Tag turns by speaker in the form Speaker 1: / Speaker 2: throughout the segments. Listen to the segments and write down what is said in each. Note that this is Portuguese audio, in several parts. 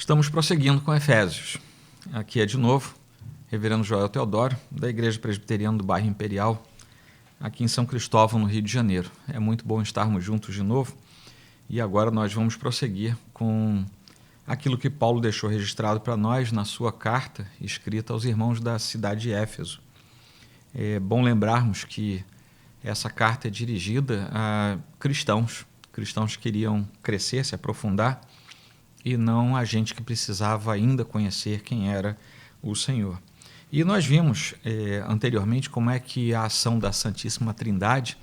Speaker 1: Estamos prosseguindo com Efésios. Aqui é de novo, Reverendo Joel Teodoro, da Igreja Presbiteriana do Bairro Imperial, aqui em São Cristóvão, no Rio de Janeiro. É muito bom estarmos juntos de novo e agora nós vamos prosseguir com aquilo que Paulo deixou registrado para nós na sua carta escrita aos irmãos da cidade de Éfeso. É bom lembrarmos que essa carta é dirigida a cristãos que queriam crescer, se aprofundar, e não a gente que precisava ainda conhecer quem era o Senhor. E nós vimos anteriormente como é que a ação da Santíssima Trindade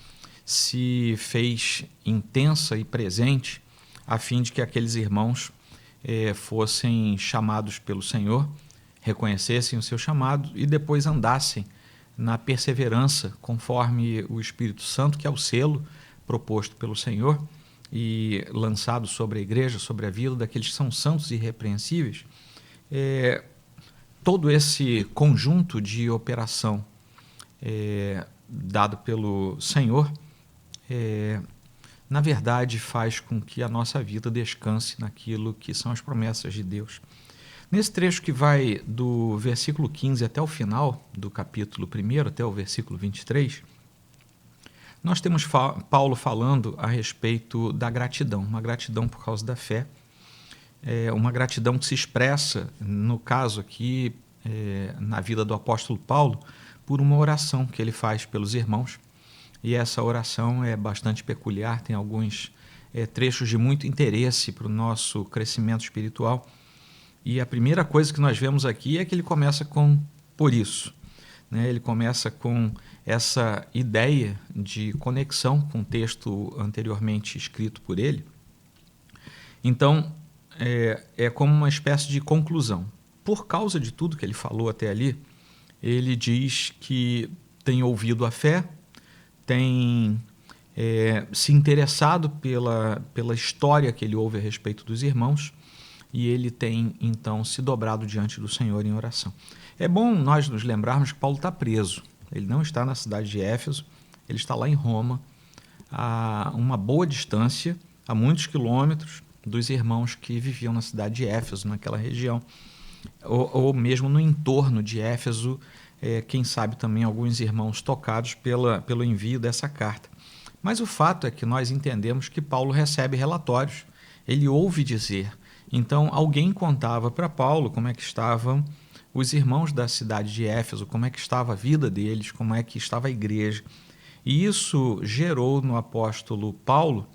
Speaker 1: se fez intensa e presente a fim de que aqueles irmãos fossem chamados pelo Senhor, reconhecessem o seu chamado e depois andassem na perseverança conforme o Espírito Santo, que é o selo proposto pelo Senhor e lançado sobre a igreja, sobre a vida daqueles que são santos e irrepreensíveis. Todo esse conjunto de operação dado pelo Senhor, na verdade, faz com que a nossa vida descanse naquilo que são as promessas de Deus. Nesse trecho que vai do versículo 15 até o final do capítulo 1, até o versículo 23, nós temos Paulo falando a respeito da gratidão, uma gratidão por causa da fé, uma gratidão que se expressa, no caso aqui, na vida do apóstolo Paulo, por uma oração que ele faz pelos irmãos. E essa oração é bastante peculiar, tem alguns trechos de muito interesse para o nosso crescimento espiritual. E a primeira coisa que nós vemos aqui é que ele começa com por isso. Ele começa com essa ideia de conexão com o texto anteriormente escrito por ele. Então, é como uma espécie de conclusão. Por causa de tudo que ele falou até ali, ele diz que tem ouvido a fé, tem se interessado pela história que ele ouve a respeito dos irmãos, e ele tem, então, se dobrado diante do Senhor em oração. É bom nós nos lembrarmos que Paulo está preso. Ele não está na cidade de Éfeso, ele está lá em Roma, a uma boa distância, a muitos quilômetros, dos irmãos que viviam na cidade de Éfeso, naquela região, ou mesmo no entorno de Éfeso, quem sabe também alguns irmãos tocados pelo envio dessa carta. Mas o fato é que nós entendemos que Paulo recebe relatórios, ele ouve dizer. Então, alguém contava para Paulo como é que estavam os irmãos da cidade de Éfeso, como é que estava a vida deles, como é que estava a igreja. E isso gerou no apóstolo Paulo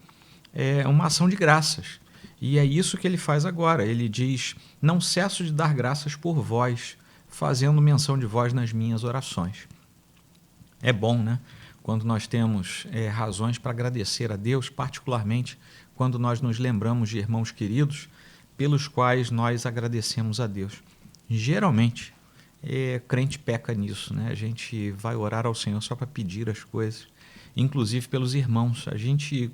Speaker 1: uma ação de graças. E é isso que ele faz agora. Ele diz, não cesso de dar graças por vós, fazendo menção de vós nas minhas orações. É bom, né? Quando nós temos razões para agradecer a Deus, particularmente quando nós nos lembramos de irmãos queridos, pelos quais nós agradecemos a Deus. Geralmente, crente peca nisso, né? A gente vai orar ao Senhor só para pedir as coisas, inclusive pelos irmãos. A gente,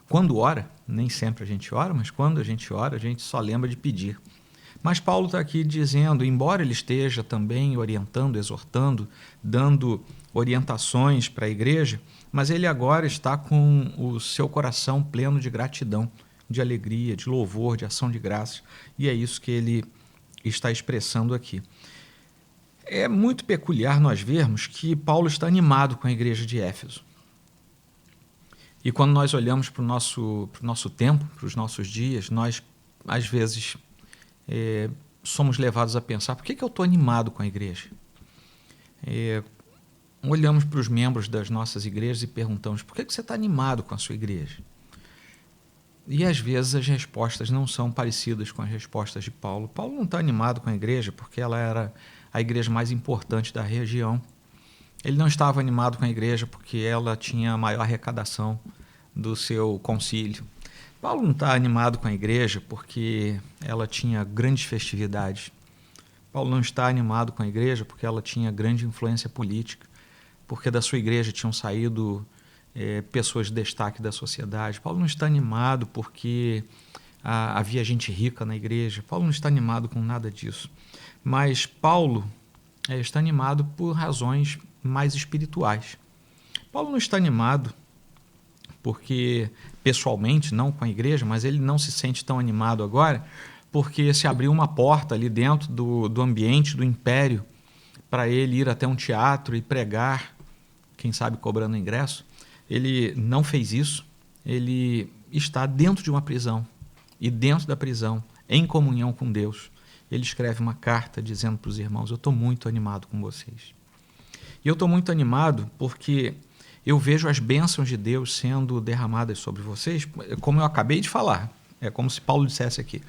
Speaker 1: quando ora, nem sempre a gente ora, mas quando a gente ora, a gente só lembra de pedir. Mas Paulo está aqui dizendo, embora ele esteja também orientando, exortando, dando orientações para a igreja, mas ele agora está com o seu coração pleno de gratidão, de alegria, de louvor, de ação de graças, e é isso que ele está expressando aqui. É muito peculiar nós vermos que Paulo está animado com a igreja de Éfeso. E quando nós olhamos para o nosso tempo, para os nossos dias, nós, às vezes, somos levados a pensar, por que eu estou animado com a igreja? Olhamos para os membros das nossas igrejas e perguntamos, por que você está animado com a sua igreja? E às vezes as respostas não são parecidas com as respostas de Paulo. Paulo não está animado com a igreja porque ela era a igreja mais importante da região. Ele não estava animado com a igreja porque ela tinha a maior arrecadação do seu concílio. Paulo não está animado com a igreja porque ela tinha grandes festividades. Paulo não está animado com a igreja porque ela tinha grande influência política, porque da sua igreja tinham saído pessoas de destaque da sociedade. Paulo não está animado porque havia gente rica na igreja. Paulo não está animado com nada disso. Mas Paulo está animado por razões mais espirituais. Paulo não está animado porque, pessoalmente, não com a igreja, mas ele não se sente tão animado agora porque se abriu uma porta ali dentro do ambiente do império para ele ir até um teatro e pregar, quem sabe cobrando ingresso. Ele não fez isso, ele está dentro de uma prisão, e dentro da prisão, em comunhão com Deus, ele escreve uma carta dizendo para os irmãos: eu estou muito animado com vocês. E eu estou muito animado porque eu vejo as bênçãos de Deus sendo derramadas sobre vocês, como eu acabei de falar. É como se Paulo dissesse aqui.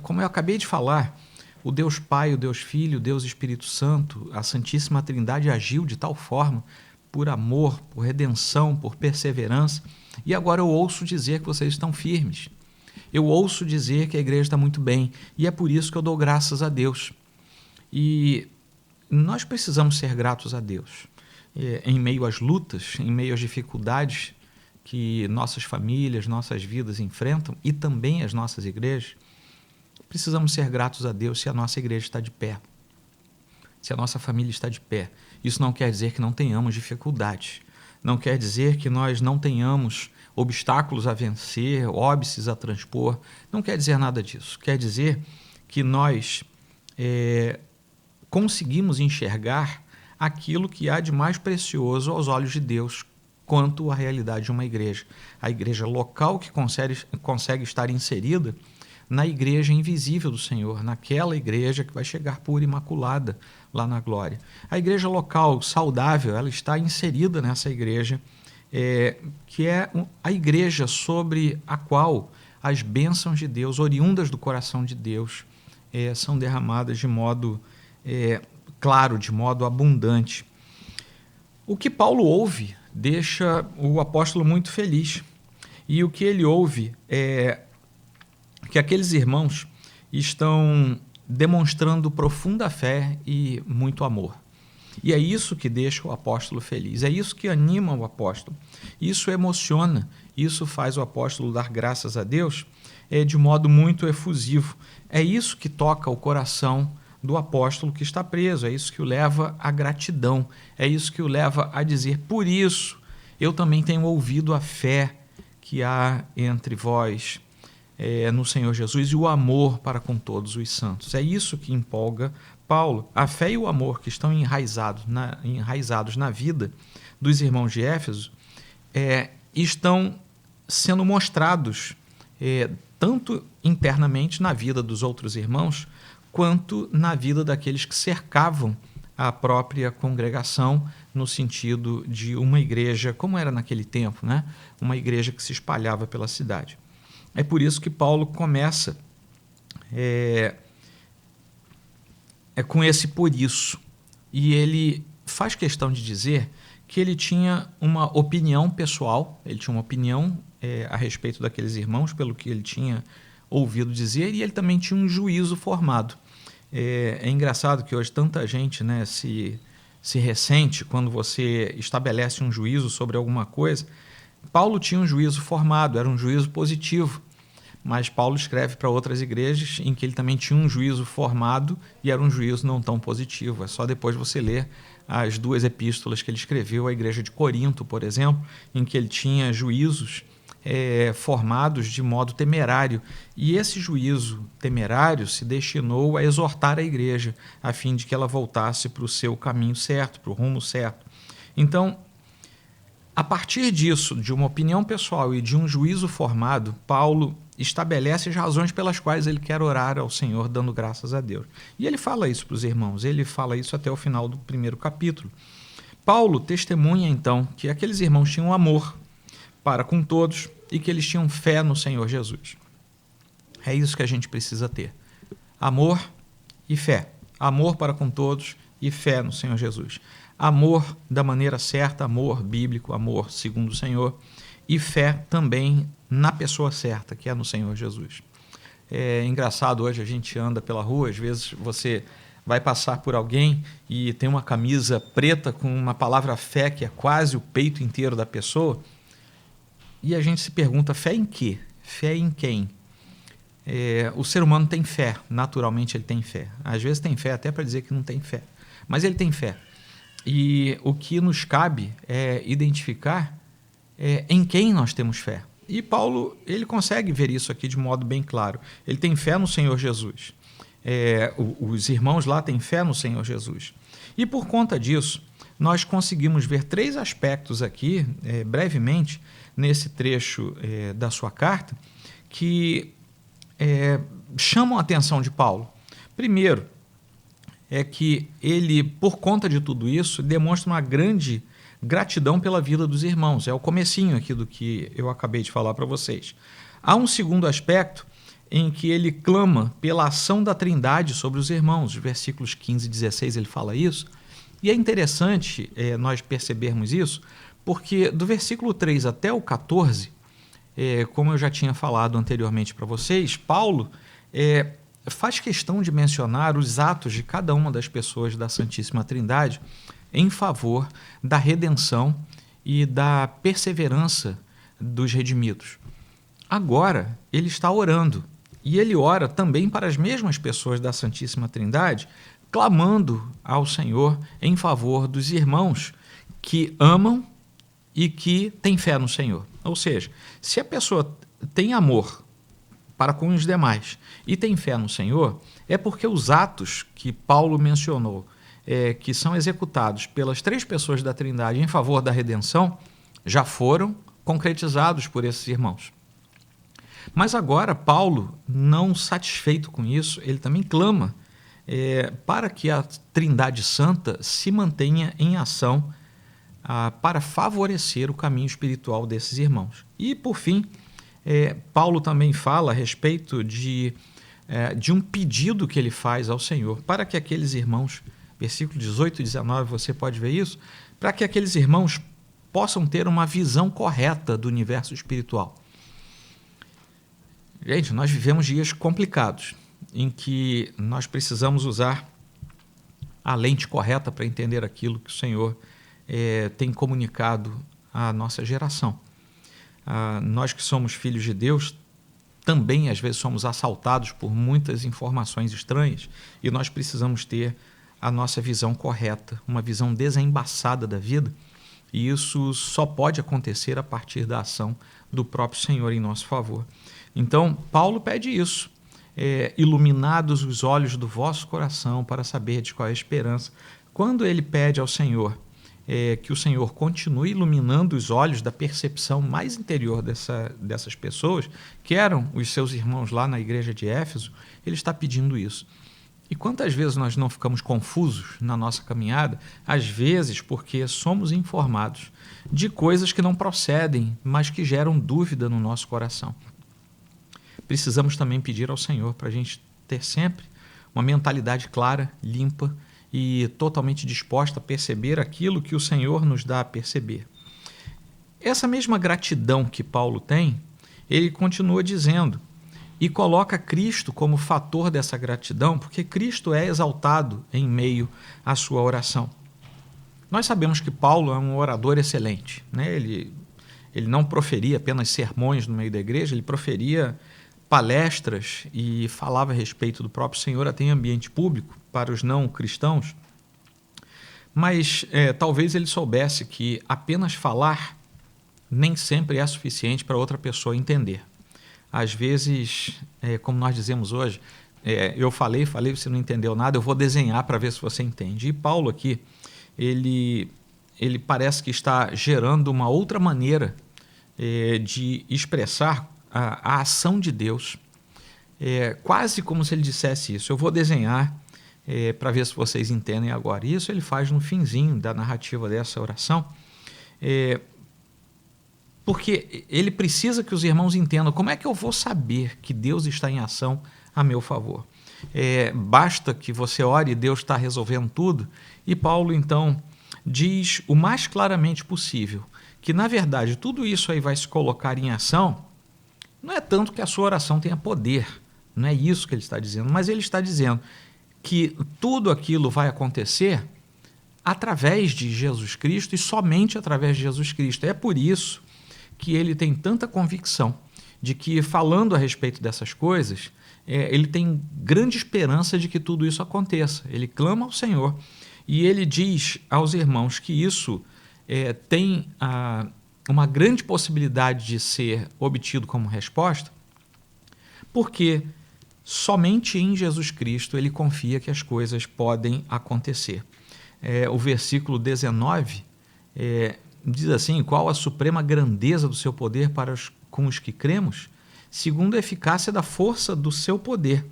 Speaker 1: Como eu acabei de falar, o Deus Pai, o Deus Filho, o Deus Espírito Santo, a Santíssima Trindade agiu de tal forma, por amor, por redenção, por perseverança, e agora eu ouço dizer que vocês estão firmes. Eu ouço dizer que a igreja está muito bem, e é por isso que eu dou graças a Deus. E nós precisamos ser gratos a Deus. Em meio às lutas, em meio às dificuldades que nossas famílias, nossas vidas enfrentam, e também as nossas igrejas, precisamos ser gratos a Deus se a nossa igreja está de pé, se a nossa família está de pé. Isso não quer dizer que não tenhamos dificuldades, não quer dizer que nós não tenhamos obstáculos a vencer, óbices a transpor, não quer dizer nada disso. Quer dizer que nós conseguimos enxergar aquilo que há de mais precioso aos olhos de Deus quanto à realidade de uma igreja. A igreja local que consegue estar inserida na igreja invisível do Senhor, naquela igreja que vai chegar pura e imaculada lá na glória. A igreja local saudável, ela está inserida nessa igreja, que é a igreja sobre a qual as bênçãos de Deus, oriundas do coração de Deus, são derramadas de modo claro, de modo abundante. O que Paulo ouve deixa o apóstolo muito feliz. E o que ele ouve é que aqueles irmãos estão demonstrando profunda fé e muito amor. E é isso que deixa o apóstolo feliz, é isso que anima o apóstolo, isso emociona, isso faz o apóstolo dar graças a Deus de modo muito efusivo. É isso que toca o coração do apóstolo que está preso, é isso que o leva à gratidão, é isso que o leva a dizer: por isso eu também tenho ouvido a fé que há entre vós no Senhor Jesus e o amor para com todos os santos. É isso que empolga Paulo. A fé e o amor que estão enraizados na vida dos irmãos de Éfeso estão sendo mostrados tanto internamente na vida dos outros irmãos, quanto na vida daqueles que cercavam a própria congregação, no sentido de uma igreja, como era naquele tempo, né? Uma igreja que se espalhava pela cidade. É por isso que Paulo começa com esse por isso. E ele faz questão de dizer que ele tinha uma opinião pessoal, ele tinha uma opinião a respeito daqueles irmãos, pelo que ele tinha ouvido dizer, e ele também tinha um juízo formado. É engraçado que hoje tanta gente, né, se ressente quando você estabelece um juízo sobre alguma coisa. Paulo tinha um juízo formado, era um juízo positivo, mas Paulo escreve para outras igrejas em que ele também tinha um juízo formado e era um juízo não tão positivo. É só depois você ler as duas epístolas que ele escreveu à igreja de Corinto, por exemplo, em que ele tinha juízos formados de modo temerário. E esse juízo temerário se destinou a exortar a igreja, a fim de que ela voltasse para o seu caminho certo, para o rumo certo. Então, a partir disso, de uma opinião pessoal e de um juízo formado, Paulo estabelece as razões pelas quais ele quer orar ao Senhor, dando graças a Deus. E ele fala isso para os irmãos, ele fala isso até o final do primeiro capítulo. Paulo testemunha, então, que aqueles irmãos tinham amor para com todos e que eles tinham fé no Senhor Jesus. É isso que a gente precisa ter. Amor e fé. Amor para com todos e fé no Senhor Jesus. Amor da maneira certa, amor bíblico, amor segundo o Senhor, e fé também na pessoa certa, que é no Senhor Jesus. É engraçado, hoje a gente anda pela rua, às vezes você vai passar por alguém e tem uma camisa preta com uma palavra fé, que é quase o peito inteiro da pessoa, e a gente se pergunta: fé em quê? Fé em quem? O ser humano tem fé, naturalmente ele tem fé. Às vezes tem fé até para dizer que não tem fé, mas ele tem fé. E o que nos cabe é identificar em quem nós temos fé. E Paulo, ele consegue ver isso aqui de modo bem claro. Ele tem fé no Senhor Jesus. Os irmãos lá têm fé no Senhor Jesus. E por conta disso, nós conseguimos ver 3 aspectos aqui, brevemente, nesse trecho da sua carta, que chamam a atenção de Paulo. Primeiro, é que ele, por conta de tudo isso, demonstra uma grande gratidão pela vida dos irmãos. É o comecinho aqui do que eu acabei de falar para vocês. Há um segundo aspecto em que ele clama pela ação da Trindade sobre os irmãos. Versículos 15 e 16 ele fala isso. E é interessante nós percebermos isso, porque do versículo 3 até o 14, como eu já tinha falado anteriormente para vocês, Paulo faz questão de mencionar os atos de cada uma das pessoas da Santíssima Trindade em favor da redenção e da perseverança dos redimidos. Agora, ele está orando, e ele ora também para as mesmas pessoas da Santíssima Trindade, clamando ao Senhor em favor dos irmãos que amam e que têm fé no Senhor. Ou seja, se a pessoa tem amor para com os demais e tem fé no Senhor, é porque os atos que Paulo mencionou, que são executados pelas 3 pessoas da Trindade em favor da redenção, já foram concretizados por esses irmãos. Mas agora, Paulo, não satisfeito com isso, ele também clama para que a Trindade Santa se mantenha em ação para favorecer o caminho espiritual desses irmãos. E, por fim, Paulo também fala a respeito de um pedido que ele faz ao Senhor, para que aqueles irmãos, versículo 18 e 19, você pode ver isso, para que aqueles irmãos possam ter uma visão correta do universo espiritual. Gente, nós vivemos dias complicados, em que nós precisamos usar a lente correta para entender aquilo que o Senhor tem comunicado à nossa geração. Nós que somos filhos de Deus, também às vezes somos assaltados por muitas informações estranhas e nós precisamos ter a nossa visão correta, uma visão desembaçada da vida, e isso só pode acontecer a partir da ação do próprio Senhor em nosso favor. Então, Paulo pede isso, iluminados os olhos do vosso coração para saberdes qual é a esperança. Quando ele pede ao Senhor que o Senhor continue iluminando os olhos da percepção mais interior dessas pessoas, que eram os seus irmãos lá na igreja de Éfeso, ele está pedindo isso. E quantas vezes nós não ficamos confusos na nossa caminhada? Às vezes porque somos informados de coisas que não procedem, mas que geram dúvida no nosso coração. Precisamos também pedir ao Senhor para a gente ter sempre uma mentalidade clara, limpa e totalmente disposta a perceber aquilo que o Senhor nos dá a perceber. Essa mesma gratidão que Paulo tem, ele continua dizendo, e coloca Cristo como fator dessa gratidão, porque Cristo é exaltado em meio à sua oração. Nós sabemos que Paulo é um orador excelente, né? Ele não proferia apenas sermões no meio da igreja, ele proferia palestras e falava a respeito do próprio Senhor até em ambiente público para os não cristãos, mas talvez ele soubesse que apenas falar nem sempre é suficiente para outra pessoa entender. Às vezes, como nós dizemos hoje, eu falei, você não entendeu nada, eu vou desenhar para ver se você entende. E Paulo aqui, ele parece que está gerando uma outra maneira de expressar a ação de Deus, quase como se ele dissesse isso. Eu vou desenhar para ver se vocês entendem agora. Isso ele faz no finzinho da narrativa dessa oração, porque ele precisa que os irmãos entendam como é que eu vou saber que Deus está em ação a meu favor. Basta que você ore e Deus está resolvendo tudo. E Paulo, então, diz o mais claramente possível que, na verdade, tudo isso aí vai se colocar em ação. Não é tanto que a sua oração tenha poder, não é isso que ele está dizendo, mas ele está dizendo que tudo aquilo vai acontecer através de Jesus Cristo e somente através de Jesus Cristo. É por isso que ele tem tanta convicção de que, falando a respeito dessas coisas, ele tem grande esperança de que tudo isso aconteça. Ele clama ao Senhor e ele diz aos irmãos que isso tem uma grande possibilidade de ser obtido como resposta, porque somente em Jesus Cristo ele confia que as coisas podem acontecer. O versículo 19 diz assim: qual a suprema grandeza do seu poder com os que cremos, segundo a eficácia da força do seu poder.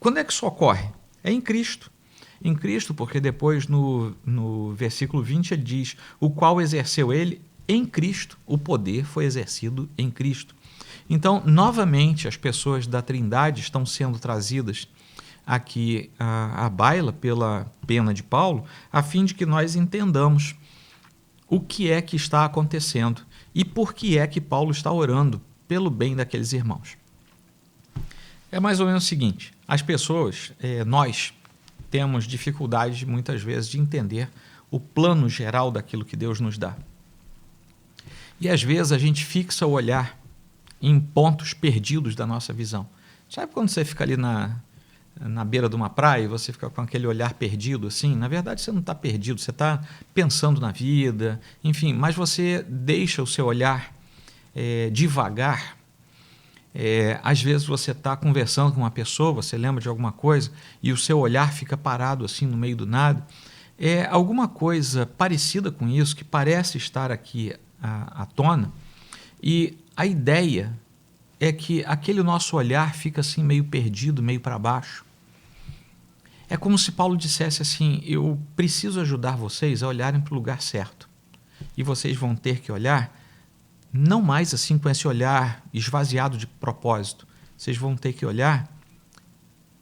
Speaker 1: Quando é que isso ocorre? É em Cristo. Em Cristo, porque depois no versículo 20 ele diz: o qual exerceu ele em Cristo, o poder foi exercido em Cristo. Então, novamente, as pessoas da Trindade estão sendo trazidas aqui à baila pela pena de Paulo, a fim de que nós entendamos o que é que está acontecendo e por que é que Paulo está orando pelo bem daqueles irmãos. É mais ou menos o seguinte: as pessoas, nós, temos dificuldade muitas vezes de entender o plano geral daquilo que Deus nos dá. E às vezes a gente fixa o olhar em pontos perdidos da nossa visão. Sabe quando você fica ali na beira de uma praia e você fica com aquele olhar perdido assim? Na verdade você não está perdido, você está pensando na vida, enfim, mas você deixa o seu olhar devagar. Às vezes você está conversando com uma pessoa, você lembra de alguma coisa e o seu olhar fica parado assim no meio do nada. Alguma coisa parecida com isso que parece estar aqui à tona, e a ideia é que aquele nosso olhar fica assim meio perdido, meio para baixo. É como se Paulo dissesse assim: eu preciso ajudar vocês a olharem para o lugar certo, e vocês vão ter que olhar não mais assim com esse olhar esvaziado de propósito. Vocês vão ter que olhar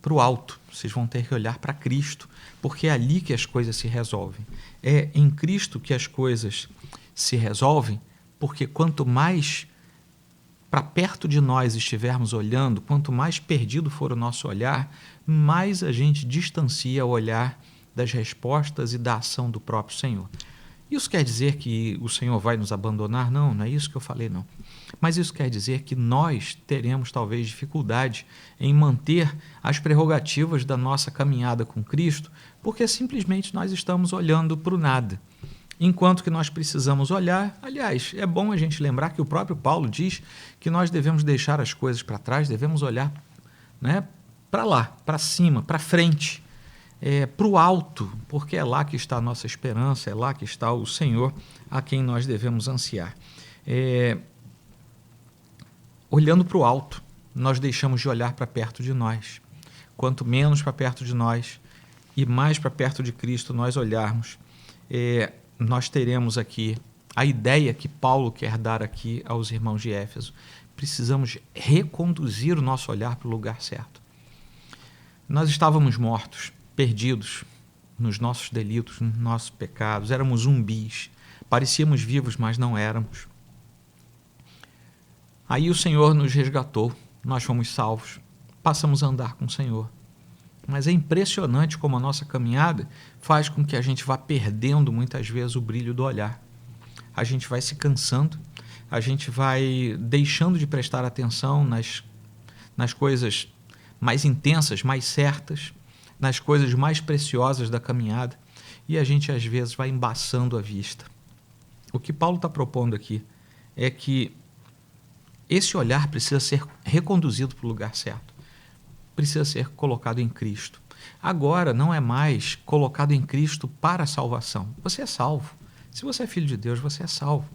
Speaker 1: para o alto, vocês vão ter que olhar para Cristo, porque é ali que as coisas se resolvem. É em Cristo que as coisas se resolvem, porque quanto mais para perto de nós estivermos olhando, quanto mais perdido for o nosso olhar, mais a gente distancia o olhar das respostas e da ação do próprio Senhor. Isso quer dizer que o Senhor vai nos abandonar? Não, não é isso que eu falei, não. Mas isso quer dizer que nós teremos talvez dificuldade em manter as prerrogativas da nossa caminhada com Cristo, porque simplesmente nós estamos olhando para o nada. Enquanto que nós precisamos olhar, aliás, é bom a gente lembrar que o próprio Paulo diz que nós devemos deixar as coisas para trás, devemos olhar, né, para lá, para cima, para frente, para o alto, porque é lá que está a nossa esperança, é lá que está o Senhor a quem nós devemos ansiar. Olhando para o alto, nós deixamos de olhar para perto de nós. Quanto menos para perto de nós e mais para perto de Cristo nós olharmos, nós teremos aqui a ideia que Paulo quer dar aqui aos irmãos de Éfeso. Precisamos reconduzir o nosso olhar para o lugar certo. Nós estávamos mortos, perdidos nos nossos delitos, nos nossos pecados, éramos zumbis, parecíamos vivos, mas não éramos. Aí o Senhor nos resgatou, nós fomos salvos, passamos a andar com o Senhor. Mas é impressionante como a nossa caminhada faz com que a gente vá perdendo muitas vezes o brilho do olhar. A gente vai se cansando, a gente vai deixando de prestar atenção nas coisas mais intensas, mais certas, nas coisas mais preciosas da caminhada, e a gente às vezes vai embaçando a vista. O que Paulo está propondo aqui é que esse olhar precisa ser reconduzido para o lugar certo, precisa ser colocado em Cristo. Agora não é mais colocado em Cristo para a salvação. Você é salvo. Se você é filho de Deus, você é salvo.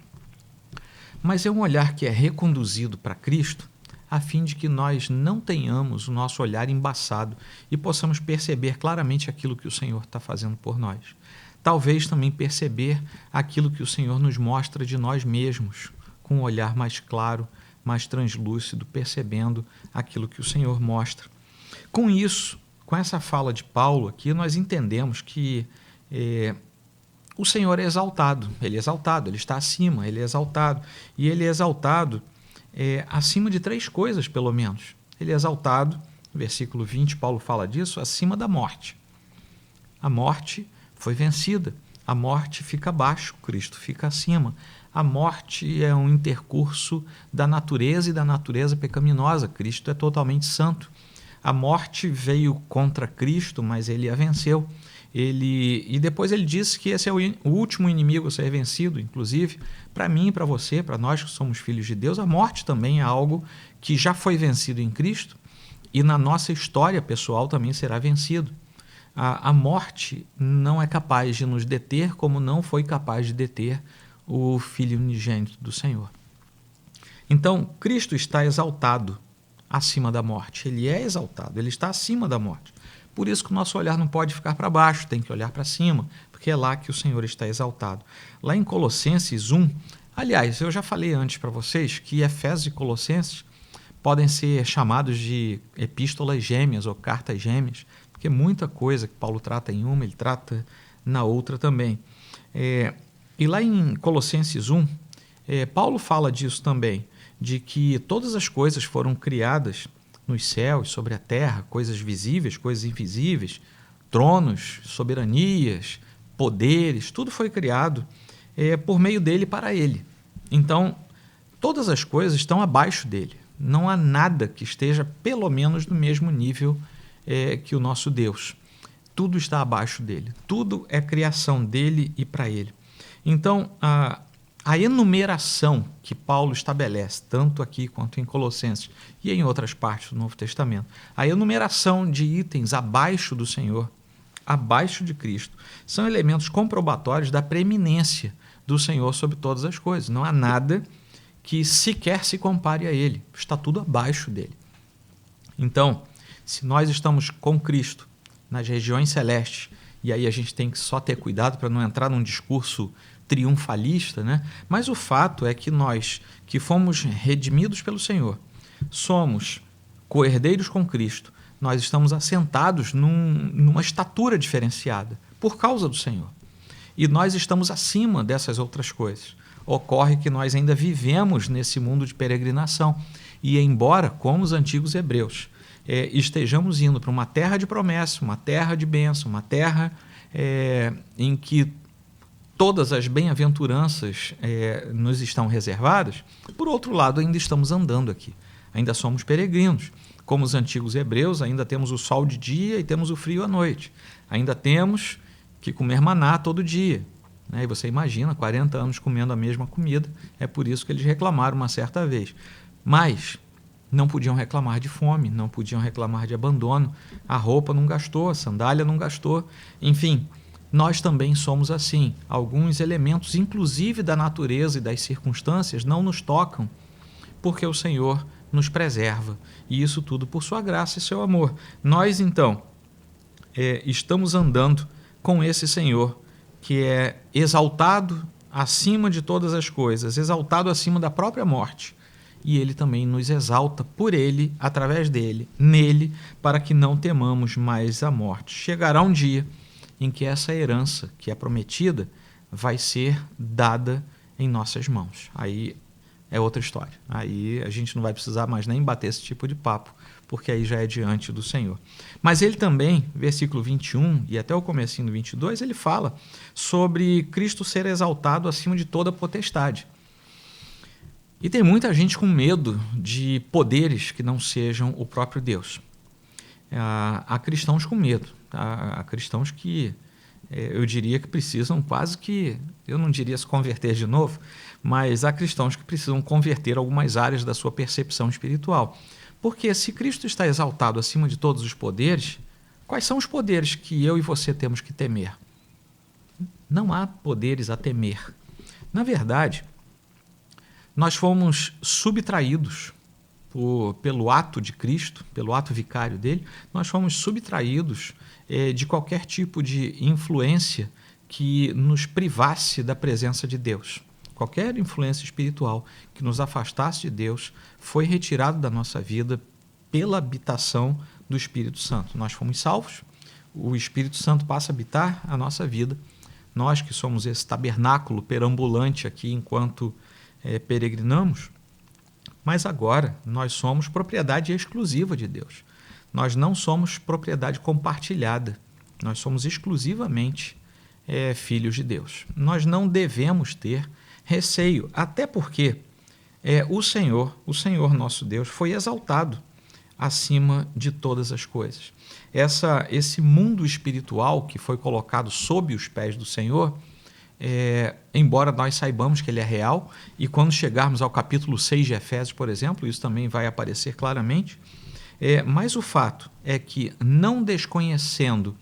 Speaker 1: Mas é um olhar que é reconduzido para Cristo, a fim de que nós não tenhamos o nosso olhar embaçado e possamos perceber claramente aquilo que o Senhor está fazendo por nós. Talvez também perceber aquilo que o Senhor nos mostra de nós mesmos, com um olhar mais claro, mais translúcido, percebendo aquilo que o Senhor mostra. Com isso, com essa fala de Paulo aqui, nós entendemos que o Senhor é exaltado, ele está acima, ele é exaltado. E ele é exaltado acima de 3 coisas, pelo menos. Ele é exaltado, no versículo 20, Paulo fala disso, acima da morte. A morte foi vencida, a morte fica abaixo, Cristo fica acima. A morte é um intercurso da natureza e da natureza pecaminosa, Cristo é totalmente santo. A morte veio contra Cristo, mas ele a venceu. E depois ele disse que esse é o último inimigo a ser vencido, inclusive para mim, para você, para nós que somos filhos de Deus. A morte também é algo que já foi vencido em Cristo e na nossa história pessoal também será vencido. A morte não é capaz de nos deter, como não foi capaz de deter o Filho unigênito do Senhor. Então, Cristo está exaltado acima da morte. Ele é exaltado, ele está acima da morte. Por isso que o nosso olhar não pode ficar para baixo, tem que olhar para cima, porque é lá que o Senhor está exaltado. Lá em Colossenses 1, aliás, eu já falei antes para vocês que Efésios e Colossenses podem ser chamados de epístolas gêmeas ou cartas gêmeas, porque muita coisa que Paulo trata em uma, ele trata na outra também. E lá em Colossenses 1, Paulo fala disso também, de que todas as coisas foram criadas nos céus, sobre a terra, coisas visíveis, coisas invisíveis, tronos, soberanias, poderes, tudo foi criado por meio dele e para ele. Então, todas as coisas estão abaixo dele. Não há nada que esteja pelo menos no mesmo nível que o nosso Deus. Tudo está abaixo dele. Tudo é criação dele e para ele. Então, a enumeração que Paulo estabelece, tanto aqui quanto em Colossenses e em outras partes do Novo Testamento, a enumeração de itens abaixo do Senhor, abaixo de Cristo, são elementos comprobatórios da preeminência do Senhor sobre todas as coisas. Não há nada que sequer se compare a ele, está tudo abaixo dele. Então, se nós estamos com Cristo nas regiões celestes, e aí a gente tem que só ter cuidado para não entrar num discurso triunfalista, né? Mas o fato é que nós, que fomos redimidos pelo Senhor, somos co-herdeiros com Cristo, nós estamos assentados numa estatura diferenciada por causa do Senhor. E nós estamos acima dessas outras coisas. Ocorre que nós ainda vivemos nesse mundo de peregrinação. E embora, como os antigos hebreus, estejamos indo para uma terra de promessa, uma terra de bênção, uma terra em que todas as bem-aventuranças nos estão reservadas, por outro lado, ainda estamos andando aqui. Ainda somos peregrinos. Como os antigos hebreus, ainda temos o sol de dia e temos o frio à noite. Ainda temos que comer maná todo dia. E você imagina, 40 anos comendo a mesma comida, é por isso que eles reclamaram uma certa vez. Mas não podiam reclamar de fome, não podiam reclamar de abandono, a roupa não gastou, a sandália não gastou, enfim, nós também somos assim. Alguns elementos, inclusive da natureza e das circunstâncias, não nos tocam, porque o Senhor nos preserva, e isso tudo por sua graça e seu amor. Nós, então, estamos andando com esse Senhor, que é exaltado acima de todas as coisas, exaltado acima da própria morte. E ele também nos exalta por ele, através dele, nele, para que não temamos mais a morte. Chegará um dia em que essa herança que é prometida vai ser dada em nossas mãos. Aí é outra história. Aí a gente não vai precisar mais nem bater esse tipo de papo, porque aí já é diante do Senhor. Mas ele também, versículo 21 e até o comecinho do 22, ele fala sobre Cristo ser exaltado acima de toda potestade. E tem muita gente com medo de poderes que não sejam o próprio Deus. Há cristãos com medo. Há cristãos que eu diria que precisam quase que, eu não diria se converter de novo, mas há cristãos que precisam converter algumas áreas da sua percepção espiritual. Porque se Cristo está exaltado acima de todos os poderes, quais são os poderes que eu e você temos que temer? Não há poderes a temer. Na verdade, nós fomos subtraídos pelo ato de Cristo, pelo ato vicário dele, nós fomos subtraídos de qualquer tipo de influência que nos privasse da presença de Deus. Qualquer influência espiritual que nos afastasse de Deus foi retirado da nossa vida pela habitação do Espírito Santo. Nós fomos salvos, o Espírito Santo passa a habitar a nossa vida. Nós que somos esse tabernáculo perambulante aqui enquanto peregrinamos, mas agora nós somos propriedade exclusiva de Deus. Nós não somos propriedade compartilhada, nós somos exclusivamente filhos de Deus. Nós não devemos ter receio, até porque o Senhor nosso Deus, foi exaltado acima de todas as coisas. Esse mundo espiritual que foi colocado sob os pés do Senhor, embora nós saibamos que ele é real, e quando chegarmos ao capítulo 6 de Efésios, por exemplo, isso também vai aparecer claramente, mas o fato é que, não desconhecendo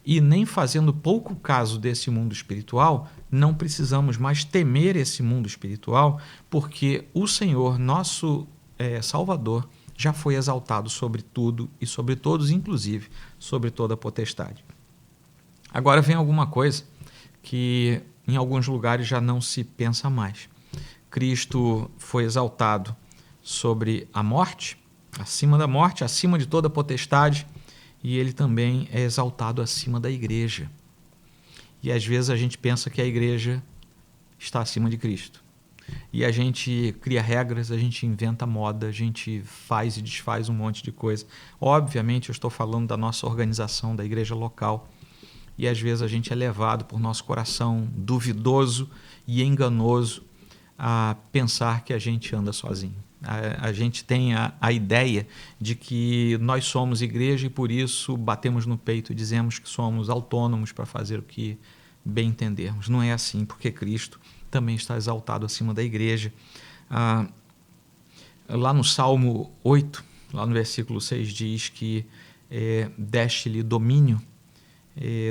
Speaker 1: e nem fazendo pouco caso desse mundo espiritual, não precisamos mais temer esse mundo espiritual, porque o Senhor, nosso Salvador, já foi exaltado sobre tudo e sobre todos, inclusive sobre toda a potestade. Agora vem alguma coisa que em alguns lugares já não se pensa mais. Cristo foi exaltado sobre a morte, acima da morte, acima de toda a potestade, e ele também é exaltado acima da igreja. E às vezes a gente pensa que a igreja está acima de Cristo. E a gente cria regras, a gente inventa moda, a gente faz e desfaz um monte de coisa. Obviamente eu estou falando da nossa organização, da igreja local. E às vezes a gente é levado por nosso coração duvidoso e enganoso a pensar que a gente anda sozinho. A gente tem a ideia de que nós somos igreja e por isso batemos no peito e dizemos que somos autônomos para fazer o que bem entendermos. Não é assim, porque Cristo também está exaltado acima da igreja. Lá no Salmo 8, lá no versículo 6, diz que deste-lhe domínio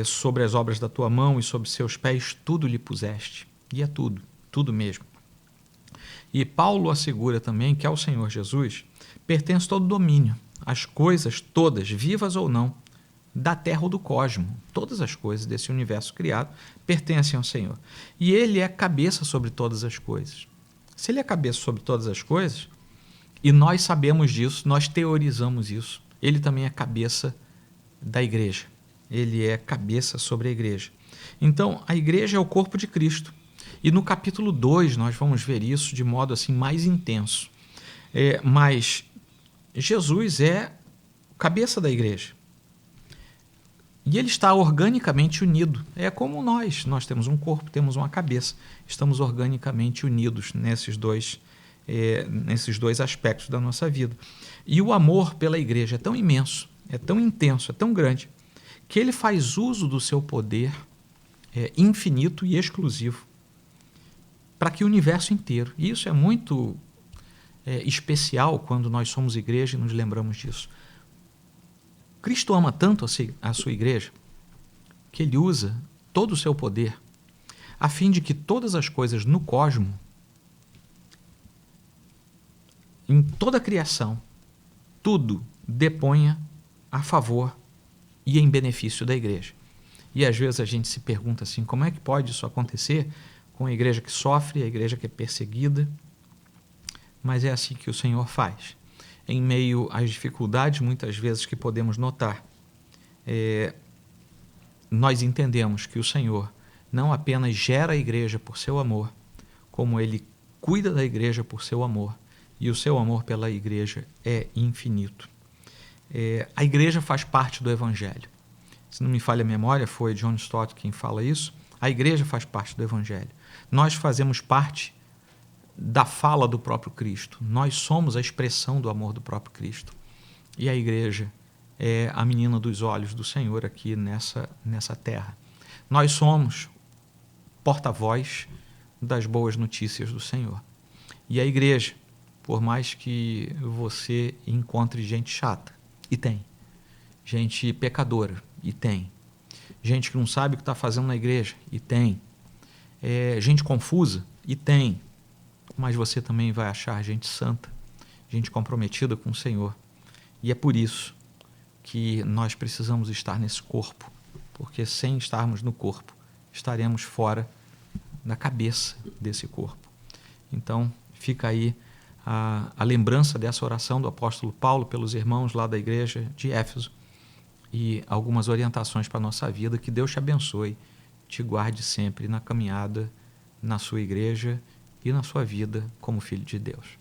Speaker 1: sobre as obras da tua mão e sobre seus pés tudo lhe puseste. E é tudo, tudo mesmo. E Paulo assegura também que ao Senhor Jesus pertence todo o domínio, as coisas todas, vivas ou não, da terra ou do cosmo. Todas as coisas desse universo criado pertencem ao Senhor. E ele é cabeça sobre todas as coisas. Se ele é cabeça sobre todas as coisas, e nós sabemos disso, nós teorizamos isso, ele também é cabeça da igreja. Ele é cabeça sobre a igreja. Então, a igreja é o corpo de Cristo. E no capítulo 2 nós vamos ver isso de modo assim mais intenso. Mas Jesus é cabeça da igreja. E ele está organicamente unido. É como nós temos um corpo, temos uma cabeça. Estamos organicamente unidos nesses dois aspectos da nossa vida. E o amor pela igreja é tão imenso, é tão intenso, é tão grande, que ele faz uso do seu poder infinito e exclusivo para que o universo inteiro, e isso é muito especial quando nós somos igreja e nos lembramos disso. Cristo ama tanto a sua igreja que ele usa todo o seu poder a fim de que todas as coisas no cosmo, em toda a criação, tudo deponha a favor e em benefício da igreja. E às vezes a gente se pergunta assim, como é que pode isso acontecer com a igreja que sofre, a igreja que é perseguida? Mas é assim que o Senhor faz. Em meio às dificuldades, muitas vezes, que podemos notar, nós entendemos que o Senhor não apenas gera a igreja por seu amor, como ele cuida da igreja por seu amor, e o seu amor pela igreja é infinito. A igreja faz parte do Evangelho. Se não me falha a memória, foi John Stott quem fala isso. A igreja faz parte do Evangelho. Nós fazemos parte da fala do próprio Cristo. Nós somos a expressão do amor do próprio Cristo. E a igreja é a menina dos olhos do Senhor aqui nessa terra. Nós somos porta-voz das boas notícias do Senhor. E a igreja, por mais que você encontre gente chata, e tem, gente pecadora, e tem, gente que não sabe o que está fazendo na igreja, e tem, gente confusa, e tem, mas você também vai achar gente santa, gente comprometida com o Senhor. E é por isso que nós precisamos estar nesse corpo, porque sem estarmos no corpo, estaremos fora da cabeça desse corpo. Então, fica aí a lembrança dessa oração do apóstolo Paulo pelos irmãos lá da igreja de Éfeso e algumas orientações para a nossa vida. Que Deus te abençoe, te guarde sempre na caminhada, na sua igreja e na sua vida como filho de Deus.